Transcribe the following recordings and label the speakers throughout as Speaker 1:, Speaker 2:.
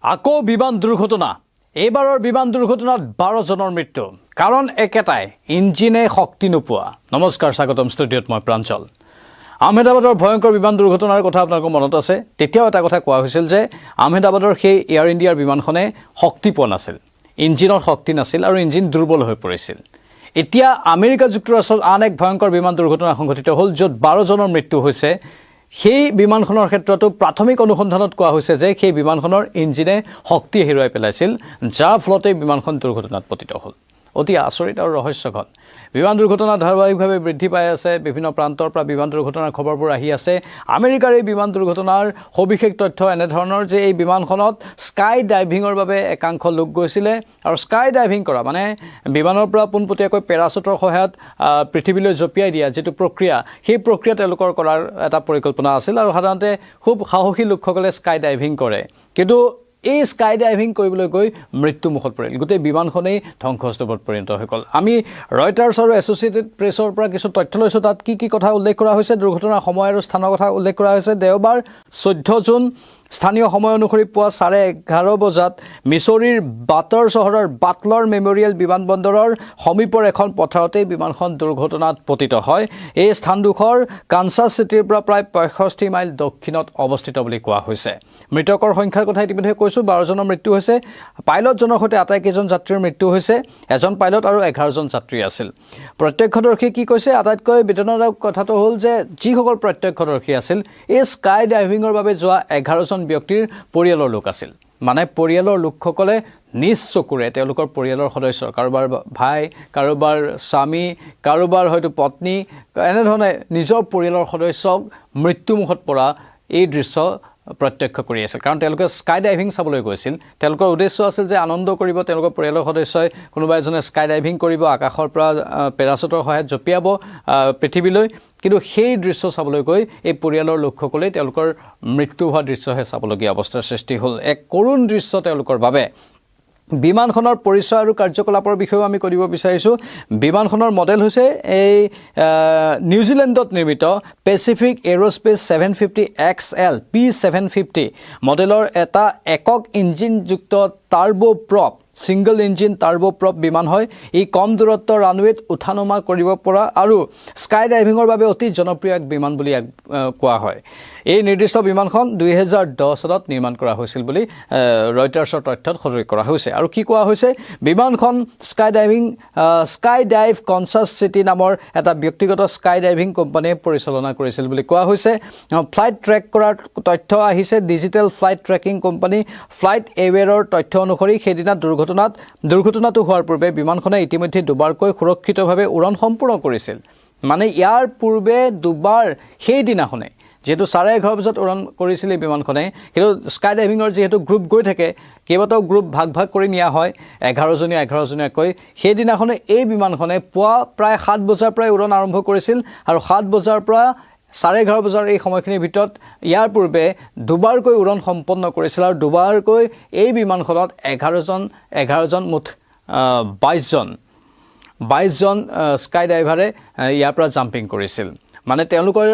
Speaker 1: আকৌ বিমান দুৰ্ঘটনা এইবাৰৰ বিমান দুৰ্ঘটনাত 12 জনৰ মৃত্যু কাৰণ একেটাই ইঞ্জিনে শক্তি নোপোৱা নমস্কাৰ স্বাগতম ষ্টুডিঅ'ত মই প্ৰাঞ্চল আহমেদাবাদৰ ভয়ংকৰ বিমান দুৰ্ঘটনাৰ কথা আপোনালোকৰ মনত আছে তেতিয়াও এটা কথা কোৱা হৈছিল যে আহমেদাবাদৰ সেই এয়াৰ ইণ্ডিয়াৰ বিমানখনে শক্তি পোৱা নাছিল ইঞ্জিনৰ শক্তি নাছিল আৰু ইঞ্জিন দুৰ্বল হৈ পৰিছিল এতিয়া আমেৰিকা যুক্তৰাষ্ট্ৰত আন এক ভয়ংকৰ বিমান দুৰ্ঘটনা সংঘটিত হ'ল য'ত 12 জনৰ মৃত্যু হৈছে সেই বিমানখনৰ ক্ষেত্ৰতো প্ৰাথমিক অনুসন্ধানত কোৱা হৈছে যে সেই বিমানখনৰ ইঞ্জিনে শক্তি হেৰুৱাই পেলাইছিল যাৰ ফলতে বিমানখন দুৰ্ঘটনাত পতিত হ'ল অতি আচৰিত আৰু ৰহস্যঘন বিমান দুৰ্ঘটনা ধাৰাবাহিকভাৱে বৃদ্ধি পাই আছে বিভিন্ন প্ৰান্তৰ পৰা বিমান দুৰ্ঘটনাৰ খবৰবোৰ আহি আছে আমেৰিকাৰ এই বিমান দুৰ্ঘটনাৰ সবিশেষ তথ্য এনে ধৰণৰ যে এই বিমানখনত স্কাই ডাইভিঙৰ বাবে একাংশ লোক গৈছিলে আৰু স্কাই ডাইভিং কৰা মানে বিমানৰ পৰা পোনপটীয়াকৈ পেৰাচুটৰ সহায়ত পৃথিৱীলৈ জঁপিয়াই দিয়া যেটো প্ৰক্ৰিয়া সেই প্ৰক্ৰিয়া তেওঁলোকৰ কৰাৰ এটা পৰিকল্পনা আছিল আৰু সাধাৰণতে খুব সাহসী লোকসকলে স্কাই ডাইভিং কৰে কিন্তু এই স্কাই ডাইভিং কৰিবলৈ গৈ মৃত্যুমুখত পৰিল গোটেই বিমানখনেই ধ্বংসস্তূপত পৰিণত হৈ গ'ল আমি ৰয়টাৰ্ছ আৰু এছ'চিয়েটেড প্ৰেছৰ পৰা কিছু তথ্য লৈছোঁ তাত কি কথা উল্লেখ কৰা হৈছে দুৰ্ঘটনাৰ সময় আৰু স্থানৰ কথা উল্লেখ কৰা হৈছে দেওবাৰ 14 জুন স্থানীয় সময় অনুসৰি পুৱা 11:30 বজাত মিছৌৰীৰ বাটৰ চহৰৰ বাটলৰ মেমৰিয়েল বিমানবন্দৰৰ সমীপৰ এখন পথাৰতে বিমানখন দুৰ্ঘটনাত পতিত হয় এই স্থানডোখৰ কানসাছ চিটিৰ পৰা প্ৰায় 65 মাইল দক্ষিণত অৱস্থিত বুলি কোৱা হৈছে মৃতকৰ সংখ্যাৰ কথা ইতিমধ্যে কৈছোঁ 12 জনৰ মৃত্যু হৈছে পাইলটজনৰ সৈতে আটাইকেইজন যাত্ৰীৰ মৃত্যু হৈছে এজন পাইলট আৰু 11 জন যাত্ৰী আছিল প্ৰত্যক্ষদৰ্শীয়ে কি কৈছে আটাইতকৈ বেদনাদায়ক কথাটো হ'ল যে যিসকল প্ৰত্যক্ষদৰ্শী আছিল এই স্কাই ডাইভিঙৰ বাবে যোৱা 11 জন ব্যক্তিৰ পৰিয়ালৰ লোক আছিল মানে পৰিয়ালৰ লোকসকলে নিজ চকুৰে তেওঁলোকৰ পৰিয়ালৰ সদস্য কাৰোবাৰ ভাই কাৰোবাৰ স্বামী কাৰোবাৰ হয়তো পত্নী এনেধৰণে নিজৰ পৰিয়ালৰ সদস্যক মৃত্যুমুখত পৰা এই দৃশ্য প্ৰত্যক্ষ কৰি আছে কাৰণ তেওঁলোকে স্কাই ডাইভিং চাবলৈ গৈছিল তেওঁলোকৰ উদ্দেশ্য আছিল যে আনন্দ কৰিব তেওঁলোকৰ পৰিয়ালৰ সদস্যই কোনোবা এজনে স্কাই ডাইভিং কৰিব আকাশৰ পৰা পেৰাচুটৰ সহায়ত জঁপিয়াব পৃথিৱীলৈ কিন্তু সেই দৃশ্য চাবলৈ গৈ এই পৰিয়ালৰ লোকসকলে তেওঁলোকৰ মৃত্যু হোৱা দৃশ্যহে চাবলগীয়া অৱস্থাৰ সৃষ্টি হ'ল এক কৰুণ দৃশ্য তেওঁলোকৰ বাবে বিমানখনৰ পৰিচয় আৰু কাৰ্যকলাপৰ বিষয়েও আমি কৰিব বিচাৰিছোঁ বিমানখনৰ মডেল হৈছে এই নিউজিলেণ্ডত নিৰ্মিত পেচিফিক এৰোস্পেচ 750 XL P750 মডেলৰ এটা একক ইঞ্জিনযুক্ত turbo prop single engine turbo prop বিমান হয় এই কম দূৰত্ব ৰানৱেত উঠা নমা কৰিব পৰা আৰু স্কাই ডাইভিঙৰ বাবে অতি জনপ্ৰিয় এক বিমান বুলি কোৱা হয় এই নিৰ্দিষ্ট বিমানখন 2010 চনত নিৰ্মাণ কৰা হৈছিল বুলি ৰয়টাৰ্ছৰ তথ্যত সদৰি কৰা হৈছে আৰু কি কোৱা হৈছে বিমানখন স্কাই ডাইভ কানসাছ চিটি নামৰ এটা ব্যক্তিগত স্কাই ডাইভিং কোম্পানীয়ে পৰিচালনা কৰিছিল বুলি কোৱা হৈছে ফ্লাইট ট্ৰেক কৰাৰ তথ্য আহিছে digital flight tracking company flight এৱেৰৰ তথ্য অনুসৰি সেইদিনা দুৰ্ঘটনাটো হোৱাৰ পূৰ্বে বিমানখনে ইতিমধ্যে দুবাৰকৈ সুৰক্ষিতভাৱে উৰণ সম্পূৰ্ণ কৰিছিল মানে ইয়াৰ পূৰ্বে দুবাৰ সেই দিনাখনে যেহেতু 11:30 বজাত উৰণ কৰিছিল এই বিমানখনে কিন্তু স্কাই ডাইভিঙৰ যেহেতু গ্ৰুপ গৈ থাকে কেইবাটাও গ্ৰুপ ভাগ কৰি নিয়া হয় 11 জনীয়াকৈ সেইদিনাখনে এই বিমানখনে পুৱা প্ৰায় 7 বজাৰ পৰা উৰণ আৰম্ভ কৰিছিল আৰু 7 বজাৰ পৰা 11:30 বজাৰ এই সময়খিনিৰ ভিতৰত ইয়াৰ পূৰ্বে দুবাৰকৈ উৰণ সম্পন্ন কৰিছিল আৰু দুবাৰকৈ এই বিমানখনত 11 জন মুঠ 22 জন স্কাই ডাইভাৰে ইয়াৰ পৰা জাম্পিং কৰিছিল মানে তেওঁলোকৰ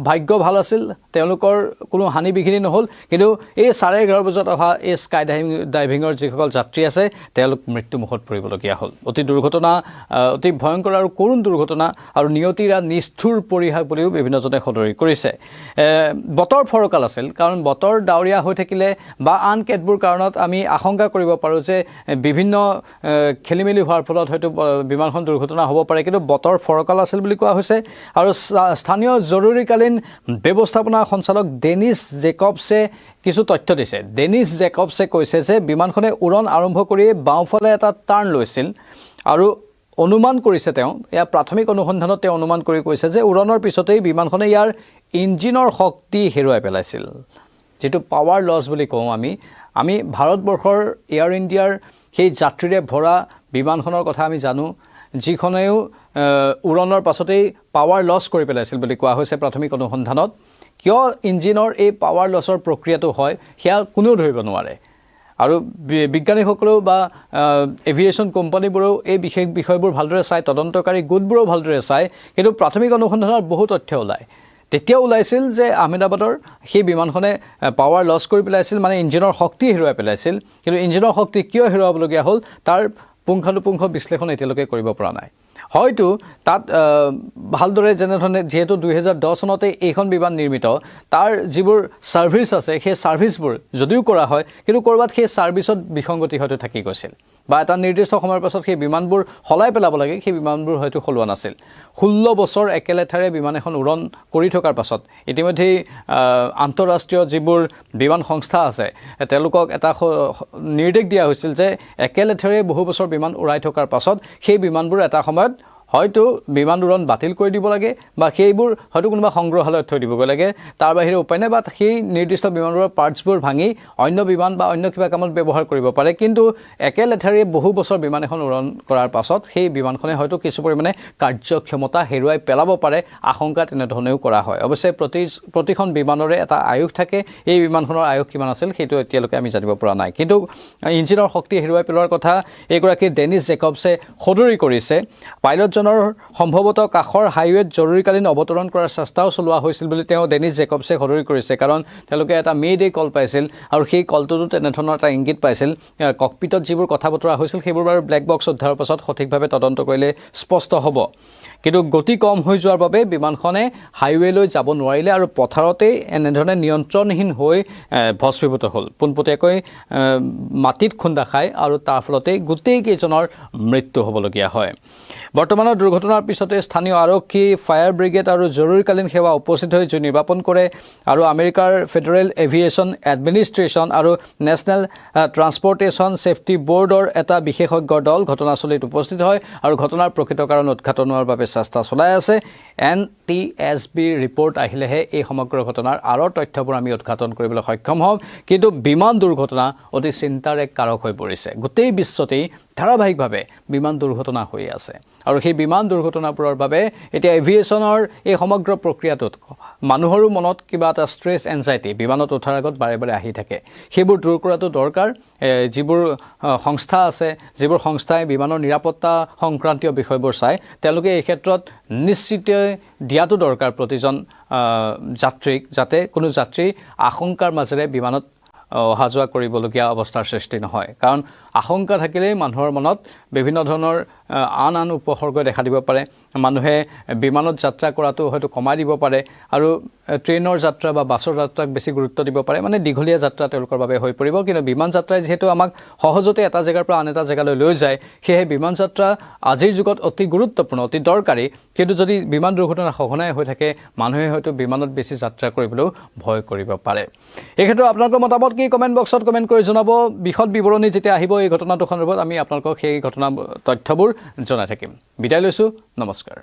Speaker 1: ভাগ্য ভাল আছিল তেওঁলোকৰ কোনো হানি বিঘিনি নহ'ল কিন্তু এই 11:30 বজাত অহা এই স্কাই ডাইভিঙৰ যিসকল যাত্ৰী আছে তেওঁলোক মৃত্যুমুখত পৰিবলগীয়া হ'ল অতি দুৰ্ঘটনা অতি ভয়ংকৰ আৰু কৰুণ দুৰ্ঘটনা আৰু নিয়তিৰা নিষ্ঠুৰ পৰিহাস বুলিও বিভিন্নজনে সদৰি কৰিছে বতৰ ফৰকাল আছিল কাৰণ বতৰ ডাৱৰীয়া হৈ থাকিলে বা আন কেতবোৰ কাৰণত আমি আশংকা কৰিব পাৰোঁ যে বিভিন্ন খেলিমেলি হোৱাৰ ফলত হয়তো বিমানখন দুৰ্ঘটনা হ'ব পাৰে কিন্তু বতৰ ফৰকাল আছিল বুলি কোৱা হৈছে আৰু স্থানীয় জৰুৰীকালীন ব্যৱস্থাপনা সঞ্চালক ডেনিছ জেকবছে কিছু তথ্য দিছে ডেনিছ জেকবছে কৈছে যে বিমানখনে উৰণ আৰম্ভ কৰি বাওঁফালে এটা টাৰ্ণ লৈছিল আৰু অনুমান কৰিছে তেওঁ ইয়াৰ প্ৰাথমিক অনুসন্ধানত তেওঁ অনুমান কৰি কৈছে যে উৰণৰ পিছতেই বিমানখনে ইয়াৰ ইঞ্জিনৰ শক্তি হেৰুৱাই পেলাইছিল যেটো পাৱাৰ লছ বুলি কওঁ আমি ভাৰতবৰ্ষৰ এয়াৰ ইণ্ডিয়াৰ সেই যাত্ৰীৰে ভৰা বিমানখনৰ কথা আমি জানো যিখনেও উৰণৰ পাছতেই পাৱাৰ লছ কৰি পেলাইছিল বুলি কোৱা হৈছে প্ৰাথমিক অনুসন্ধানত কিয় ইঞ্জিনৰ এই পাৱাৰ লছৰ প্ৰক্ৰিয়াটো হয় সেয়া কোনেও ধৰিব নোৱাৰে আৰু বিজ্ঞানীসকলেও বা এভিয়েশ্যন কোম্পানীবোৰেও এই বিষয়বোৰ ভালদৰে চাই তদন্তকাৰী গোটবোৰেও ভালদৰে চাই কিন্তু প্ৰাথমিক অনুসন্ধানত বহু তথ্য ওলায় তেতিয়া ওলাইছিল যে আহমেদাবাদৰ সেই বিমানখনে পাৱাৰ লছ কৰি পেলাইছিল, মানে ইঞ্জিনৰ শক্তি হেৰুৱাই পেলাইছিল। কিন্তু ইঞ্জিনৰ শক্তি কিয় হেৰুৱাবলগীয়া হ'ল তাৰ পুংখানুপুংখ বিশ্লেষণ এতিয়ালৈকে কৰিব পৰা নাই। হয়তো তাত ভালদৰে যেনেধৰণে যিহেতু 2010 চনতে এইখন বিমান নিৰ্মিত, তাৰ যিবোৰ ছাৰ্ভিচ আছে সেই ছাৰ্ভিচবোৰ যদিও কৰা হয়, কিন্তু ক'ৰবাত সেই ছাৰ্ভিচত বিসংগতি হয়তো থাকি গৈছিল বা এটা নিৰ্দিষ্ট সময়ৰ পাছত সেই বিমানবোৰ সলাই পেলাব লাগে, সেই বিমানবোৰ হয়তো সলোৱা নাছিল। 16 বছৰ একেলেঠাৰে বিমান এখন উৰণ কৰি থকাৰ পাছত ইতিমধ্যেই আন্তঃৰাষ্ট্ৰীয় যিবোৰ বিমান সংস্থা আছে তেওঁলোকক এটা নিৰ্দেশ দিয়া হৈছিল যে একেলেঠাৰে বহু বছৰ বিমান উৰাই থকাৰ পাছত সেই বিমানবোৰ এটা সময়ত হয়তো বিমান উৰণ বাতিল কৰি দিব লাগে বা সেইবোৰ হয়তো কোনোবা সংগ্ৰহালয়ত থৈ দিবগৈ লাগে। তাৰ বাহিৰে উপায় নাই, বা সেই নিৰ্দিষ্ট বিমানবোৰৰ পাৰ্টছবোৰ ভাঙি অন্য বিমান বা অন্য কিবা কামত ব্যৱহাৰ কৰিব পাৰে। কিন্তু একেলেঠাৰে বহু বছৰ বিমান এখন উৰণ কৰাৰ পাছত সেই বিমানখনে হয়তো কিছু পৰিমাণে কাৰ্যক্ষমতা হেৰুৱাই পেলাব পাৰে, আশংকা তেনেধৰণেও কৰা হয়। অৱশ্যে প্ৰতিখন বিমানৰে এটা আয়ুস থাকে, এই বিমানখনৰ আয়ুস কিমান আছিল সেইটো এতিয়ালৈকে আমি জানিব পৰা নাই। কিন্তু ইঞ্জিনৰ শক্তি হেৰুৱাই পেলোৱাৰ কথা এইগৰাকী ডেনিছ জেকবছে সদৰি কৰিছে। পাইলট সম্ভৱতঃ কাষৰ হাইৱেত জৰুৰীকালীন অৱতৰণ কৰাৰ চেষ্টাও চলোৱা হৈছিল বুলি তেওঁ ডেনিছ জেকবছে সদৰি কৰিছে, কাৰণ তেওঁলোকে এটা মে' কল পাইছিল আৰু সেই কলটোতো তেনেধৰণৰ এটা ইংগিত পাইছিল। ককপিটত যিবোৰ কথা বতৰা হৈছিল সেইবোৰ বাৰু ব্লেক বক্স উদ্ধাৰৰ পাছত সঠিকভাৱে তদন্ত কৰিলে স্পষ্ট হ'ব। কিন্তু গতি কম হৈ যোৱাৰ বাবে বিমানখনে হাইৱেলৈ যাব নোৱাৰিলে আৰু পথাৰতেই এনেধৰণে নিয়ন্ত্ৰণহীন হৈ ভস্মীভূত হ'ল, পোনপটীয়াকৈ মাটিত খুন্দা খায় আৰু তাৰ ফলতেই গোটেইকেইজনৰ মৃত্যু হ'বলগীয়া হয়। বৰ্তমানৰ দুৰ্ঘটনাৰ পিছতে স্থানীয় আৰক্ষী, ফায়াৰ ব্ৰিগেড আৰু জৰুৰীকালীন সেৱা উপস্থিত হৈ জুই নিৰ্বাপন কৰে আৰু আমেৰিকাৰ ফেডাৰেল এভিয়েশ্যন এডমিনিষ্ট্ৰেশ্যন আৰু নেশ্যনেল ট্ৰান্সপৰ্টেশ্যন ছেফটি বৰ্ডৰ এটা বিশেষজ্ঞৰ দল ঘটনাস্থলীত উপস্থিত হয় আৰু ঘটনাৰ প্ৰকৃত কাৰণ উদঘাটনৰ বাবে চেষ্টা চলাই আছে। NTSBৰ ৰিপৰ্ট আহিলেহে এই সমগ্ৰ ঘটনাৰ আঁৰৰ তথ্যবোৰ আমি উদঘাটন কৰিবলৈ সক্ষম হ'ম। কিন্তু বিমান দুৰ্ঘটনা অতি চিন্তাৰ এক কাৰক হৈ পৰিছে। গোটেই বিশ্বতেই ধাৰাবাহিকভাৱে বিমান দুৰ্ঘটনা হৈ আছে আৰু সেই বিমান দুৰ্ঘটনাবোৰৰ বাবে এতিয়া এভিয়েশ্যনৰ এই সমগ্ৰ প্ৰক্ৰিয়াটোত মানুহৰো মনত কিবা এটা ষ্ট্ৰেছ, এনজাইটি বিমানত উঠাৰ আগত বাৰে বাৰে আহি থাকে। সেইবোৰ দূৰ কৰাটো দৰকাৰ। যিবোৰ সংস্থা আছে, যিবোৰ সংস্থাই বিমানৰ নিৰাপত্তা সংক্ৰান্তীয় বিষয়বোৰ চায়, তেওঁলোকে এই ক্ষেত্ৰত নিশ্চিত দিয়াটো দৰকাৰ প্ৰতিজন যাত্ৰীক, যাতে কোনো যাত্ৰী আশংকাৰ মাজেৰে বিমানত অহা যোৱা কৰিবলগীয়া অৱস্থাৰ সৃষ্টি নহয়। কাৰণ আশংকা থাকিলেই মানুহৰ মনত বিভিন্ন ধৰণৰ আন উপসৰ্গ দেখা দিব পাৰে। মানুহে বিমানত যাত্ৰা কৰাটো হয়তো কমাই দিব পাৰে আৰু ট্ৰেইনৰ যাত্ৰা বা বাছৰ যাত্ৰাক বেছি গুৰুত্ব দিব পাৰে, মানে দীঘলীয়া যাত্ৰা তেওঁলোকৰ বাবে হৈ পৰিব। কিন্তু বিমান যাত্ৰাই যিহেতু আমাক সহজতে এটা জেগাৰ পৰা আন এটা জেগালৈ লৈ যায়, সেয়েহে বিমান যাত্ৰা আজিৰ যুগত অতি গুৰুত্বপূৰ্ণ, অতি দৰকাৰী। কিন্তু যদি বিমান দুৰ্ঘটনা সঘনাই হৈ থাকে, মানুহে হয়তো বিমানত বেছি যাত্ৰা কৰিবলৈও ভয় কৰিব পাৰে। এই ক্ষেত্ৰত আপোনালোকৰ মতামত কি কমেণ্ট বক্সত কমেণ্ট কৰি জনাব। বিশদ বিৱৰণী যেতিয়া আহিব এই ঘটনাটোৰ সন্দৰ্ভত আমি আপোনালোকক সেই ঘটনা তথ্যবোৰ জনাই থাকিম। বিদায় লৈছোঁ, নমস্কাৰ।